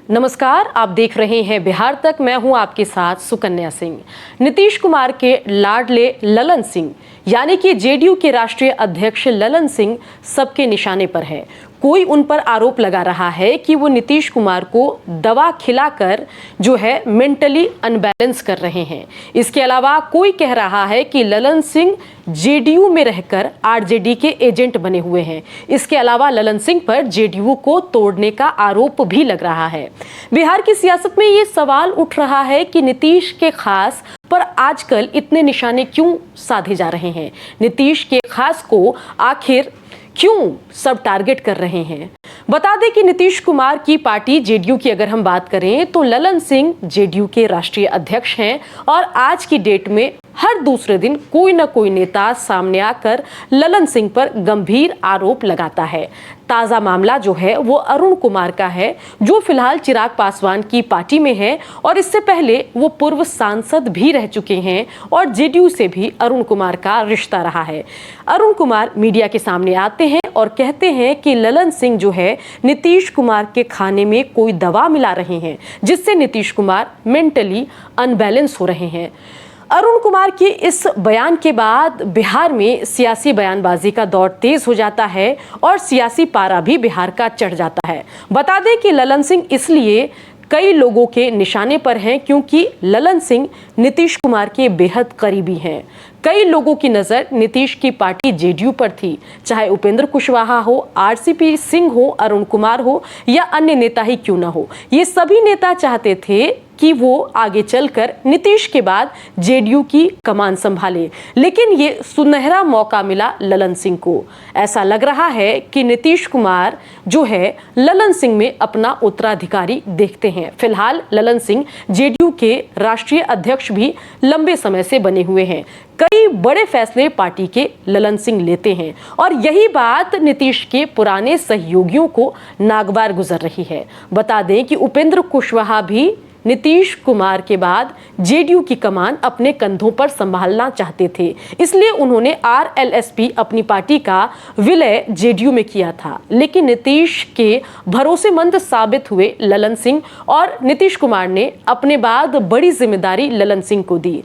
नमस्कार, आप देख रहे हैं बिहार तक। मैं हूं आपके साथ सुकन्या सिंह। नीतीश कुमार के लाडले ललन सिंह यानी कि जेडीयू के राष्ट्रीय अध्यक्ष ललन सिंह सबके निशाने पर है। कोई उन पर आरोप लगा रहा है कि वो नीतीश कुमार को दवा खिलाकर जो है मेंटली अनबैलेंस कर रहे हैं। इसके अलावा कोई कह रहा है कि ललन सिंह जेडीयू में रहकर आरजेडी के एजेंट बने हुए हैं। इसके अलावा ललन सिंह पर जेडीयू को तोड़ने का आरोप भी लग रहा है। बिहार की सियासत में ये सवाल उठ रहा है कि नीतीश के खास पर आजकल इतने निशाने क्यों साधे जा रहे हैं। नीतीश के खास को आखिर क्यों सब टारगेट कर रहे हैं। बता दें कि नीतीश कुमार की पार्टी जेडीयू की अगर हम बात करें तो ललन सिंह जेडीयू के राष्ट्रीय अध्यक्ष हैं और आज की डेट में हर दूसरे दिन कोई न कोई नेता सामने आकर ललन सिंह पर गंभीर आरोप लगाता है। ताजा मामला जो है वो अरुण कुमार का है, जो फिलहाल चिराग पासवान की पार्टी में है और इससे पहले वो पूर्व सांसद भी रह चुके हैं और जेडीयू से भी अरुण कुमार का रिश्ता रहा है। अरुण कुमार मीडिया के सामने आते हैं और कहते हैं कि ललन सिंह जो है नीतीश कुमार के खाने में कोई दवा मिला रहे हैं, जिससे नीतीश कुमार मेंटली अनबैलेंस हो रहे हैं। अरुण कुमार के इस बयान के बाद बिहार में सियासी बयानबाजी का दौर तेज हो जाता है और सियासी पारा भी बिहार का चढ़ जाता है। बता दें कि ललन सिंह इसलिए कई लोगों के निशाने पर हैं क्योंकि ललन सिंह नीतीश कुमार के बेहद करीबी हैं। कई लोगों की नज़र नीतीश की पार्टी जेडीयू पर थी, चाहे उपेंद्र कुशवाहा हो, आरसीपी सिंह हो, अरुण कुमार हो या अन्य नेता ही क्यों ना हो। ये सभी नेता चाहते थे कि वो आगे चलकर नीतीश के बाद जेडीयू की कमान संभाले, लेकिन ये सुनहरा मौका मिला ललन सिंह को। ऐसा लग रहा है कि नीतीश कुमार जो है ललन सिंह में अपना उत्तराधिकारी देखते हैं। फिलहाल ललन सिंह जेडीयू के राष्ट्रीय अध्यक्ष भी लंबे समय से बने हुए हैं। कई बड़े फैसले पार्टी के ललन सिंह लेते हैं और यही बात नीतीश के पुराने सहयोगियों को नागवार गुजर रही है। बता दें कि उपेंद्र कुशवाहा भी नीतीश कुमार के बाद जेडीयू की कमान अपने कंधों पर संभालना चाहते थे, इसलिए उन्होंने आरएलएसपी अपनी पार्टी का विलय जेडीयू में किया था। लेकिन नीतीश के भरोसेमंद साबित हुए ललन सिंह और नीतीश कुमार ने अपने बाद बड़ी जिम्मेदारी ललन सिंह को दी।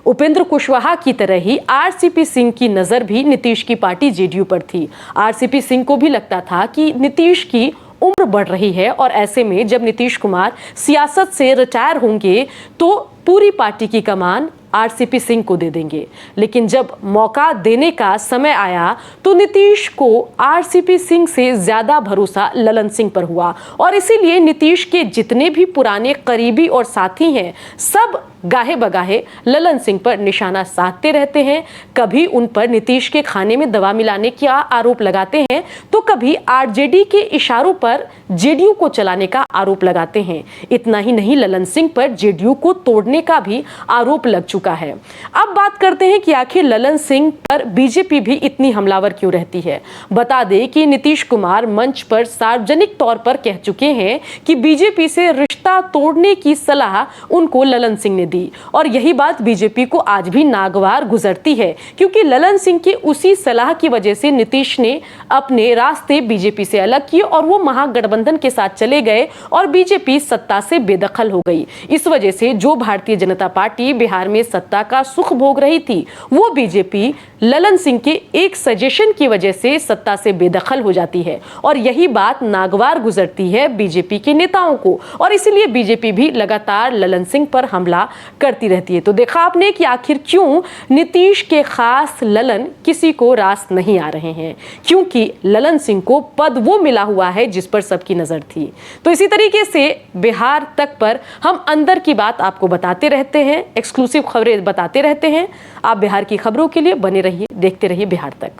उपेंद्र कुशवाहा की तरह ही आरसीपी सिंह की नजर भी नीतीश की पार्टी जेडीयू पर थी। आरसीपी सिंह को भी लगता था कि नीतीश की उम्र बढ़ रही है और ऐसे में जब नीतीश कुमार सियासत से रिटायर होंगे तो पूरी पार्टी की कमान आरसीपी सिंह को दे देंगे। लेकिन जब मौका देने का समय आया तो नीतीश को आरसीपी सिंह से ज्यादा भरोसा ललन सिंह पर हुआ और इसीलिए नीतीश के जितने भी पुराने करीबी और साथी हैं सब गाहे बगाहे ललन सिंह पर निशाना साधते रहते हैं। कभी उन पर नीतीश के खाने में दवा मिलाने का आरोप लगाते हैं तो कभी आरजेडी के इशारों पर जेडीयू को चलाने का आरोप लगाते हैं। इतना ही नहीं, ललन सिंह पर जेडीयू को तोड़ने का भी आरोप लग चुका है। अब बात करते हैं कि आखिर ललन सिंह पर बीजेपी भी इतनी हमलावर क्यों रहती है। बता दें कि नीतीश कुमार मंच पर सार्वजनिक तौर पर कह चुके हैं कि बीजेपी से रिश्ता तोड़ने की सलाह उनको ललन सिंह ने दी और यही बात बीजेपी को आज भी नागवार गुजरती है, क्योंकि ललन सिंह की उसी सलाह की वजह से नीतीश ने अपने रास्ते बीजेपी से अलग किए और वो महागठबंधन के साथ चले गए और बीजेपी सत्ता से बेदखल हो गई। इस वजह से जो भारतीय जनता पार्टी बिहार में सत्ता का सुख भोग रही थी, वो बीजेपी ललन सिंह के एक सजेशन की वजह से सत्ता से बेदखल हो जाती है और यही बात नागवार गुजरती है बीजेपी के नेताओं को और इसीलिए बीजेपी भी लगातार ललन सिंह पर हमला करती रहती है। तो देखा आपने कि आखिर क्यों नीतीश के खास ललन किसी को रास नहीं आ रहे हैं, क्योंकि ललन सिंह को पद वो मिला हुआ है जिस पर सबकी नजर थी। तो इसी तरीके से बिहार तक पर हम अंदर की बात आपको बताते रहते हैं, एक्सक्लूसिव खबरें बताते रहते हैं। आप बिहार की खबरों के लिए बने रहिए, देखते रहिए बिहार तक।